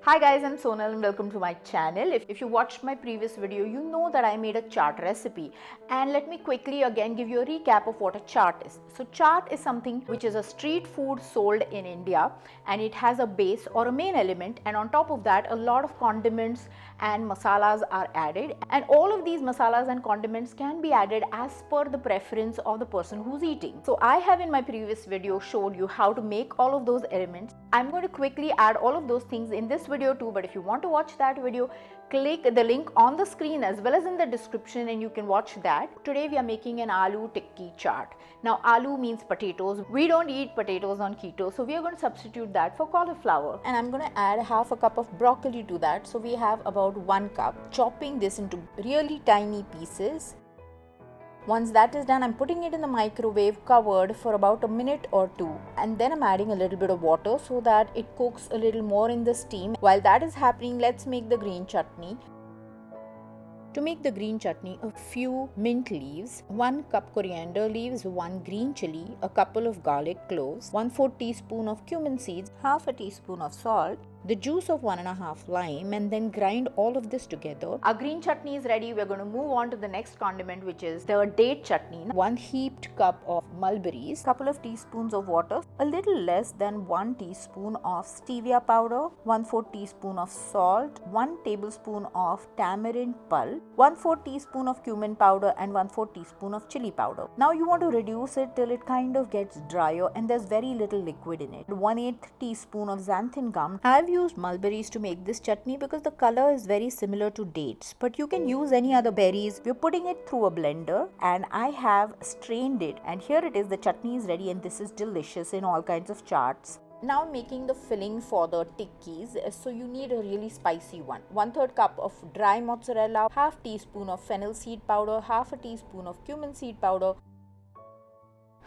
Hi guys, I'm Sonal and welcome to my channel. If you watched my previous video, you know that I made a chaat recipe. And let me quickly again give you a recap of what a chaat is. So chaat is something which is a street food sold in India, and it has a base or a main element, and on top of that a lot of condiments and masalas are added, and all of these masalas and condiments can be added as per the preference of the person who's eating. So I have in my previous video showed you how to make all of those elements. I'm going to quickly add all of those things in this video too, but if you want to watch that video, click the link on the screen as well as in the description and you can watch that. Today we are making an aloo tikki chaat. Now aloo means potatoes. We don't eat potatoes on keto, so we are going to substitute that for cauliflower, and I'm going to add half a cup of broccoli to that. So we have about 1 cup. Chopping this into really tiny pieces. Once that is done, I'm putting it in the microwave covered for about a minute or two, and then I'm adding a little bit of water so that it cooks a little more in the steam. While that is happening, let's make the green chutney. To make the green chutney, a few mint leaves, 1 cup coriander leaves, 1 green chili, a couple of garlic cloves, 1/4 teaspoon of cumin seeds, half a teaspoon of salt, the juice of 1 1/2 lime, and then grind all of this together. Our green chutney is ready. We're going to move on to the next condiment, which is the date chutney. 1 heaped cup of mulberries, couple of teaspoons of water, a little less than 1 teaspoon of stevia powder, 1/4 teaspoon of salt, 1 tablespoon of tamarind pulp, 1/4 teaspoon of cumin powder, and 1/4 teaspoon of chili powder. Now you want to reduce it till it kind of gets drier and there's very little liquid in it. 1/8 teaspoon of xanthan gum. I've used mulberries to make this chutney because the color is very similar to dates, but you can use any other berries. We're putting it through a blender and I have strained it, and here it is. The chutney is ready and this is delicious in all kinds of chaats. Now making the filling for the tikkis, so you need a really spicy one. 1/3 cup of dry mozzarella, half teaspoon of fennel seed powder, half a teaspoon of cumin seed powder,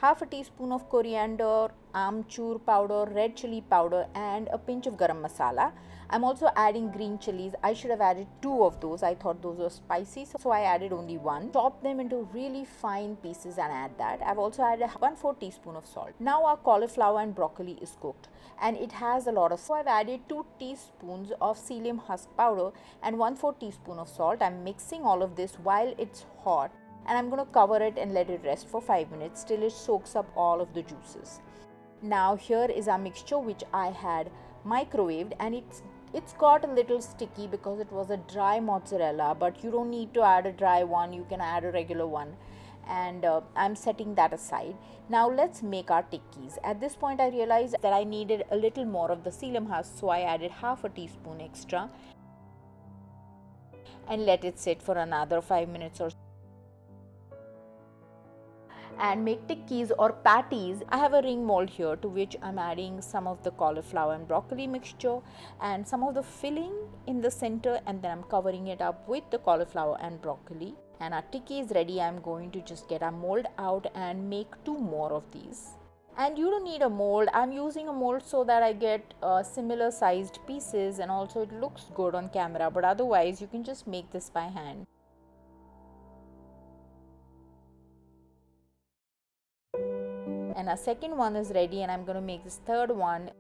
half a teaspoon of coriander, amchur powder, red chili powder, and a pinch of garam masala. I'm also adding green chilies. I should have added 2 of those. I thought those were spicy, so I added only 1. Chop them into really fine pieces and add that. I've also added 1/4 teaspoon of salt. Now our cauliflower and broccoli is cooked and it has a lot of, so I've added 2 teaspoons of psyllium husk powder and 1/4 teaspoon of salt. I'm mixing all of this while it's hot, and I'm going to cover it and let it rest for 5 minutes till it soaks up all of the juices. Now here is our mixture which I had microwaved, and it's got a little sticky because it was a dry mozzarella, but you don't need to add a dry one, you can add a regular one, and I'm setting that aside. Now let's make our tikkis. At this point I realized that I needed a little more of the psyllium husk, so I added half a teaspoon extra and let it sit for another 5 minutes or so. And make tikkis or patties. I have a ring mold here to which I'm adding some of the cauliflower and broccoli mixture and some of the filling in the center, and then I'm covering it up with the cauliflower and broccoli. And our tikki is ready. I'm going to just get our mold out and make 2 more of these. And you don't need a mold. I'm using a mold so that I get similar sized pieces, and also it looks good on camera, but otherwise you can just make this by hand. And our second one is ready, and I'm going to make this third one.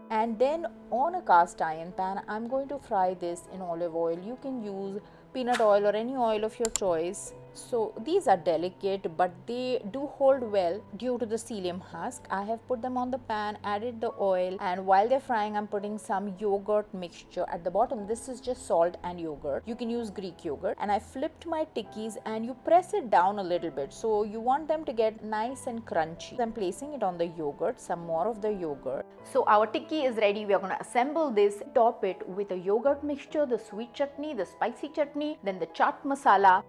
And then on a cast iron pan, I'm going to fry this in olive oil. You can use peanut oil or any oil of your choice. So these are delicate, but they do hold well due to the psyllium husk. I have put them on the pan, added the oil, and while they're frying, I'm putting some yogurt mixture at the bottom. This is just salt and yogurt. You can use Greek yogurt. And I flipped my tikkis, and you press it down a little bit, so you want them to get nice and crunchy. I'm placing it on the yogurt, some more of the yogurt. So our tikki is ready. We are going to assemble this, top it with a yogurt mixture, the sweet chutney, the spicy chutney, then the chaat masala,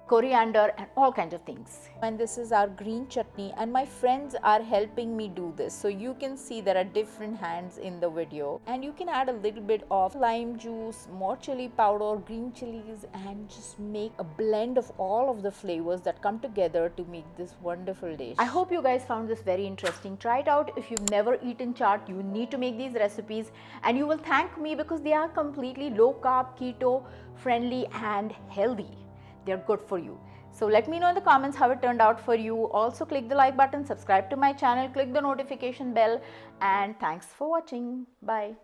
coriander, and all kinds of things. And this is our green chutney, and my friends are helping me do this, so you can see there are different hands in the video. And you can add a little bit of lime juice, more chili powder, green chilies, and just make a blend of all of the flavors that come together to make this wonderful dish. I hope you guys found this very interesting. Try it out. If you've never eaten chaat, you need to make these recipes, and you will thank me because they are completely low carb, keto friendly, and healthy. They're good for you. So let me know in the comments how it turned out for you. Also click the like button, subscribe to my channel, click the notification bell, and thanks for watching. Bye.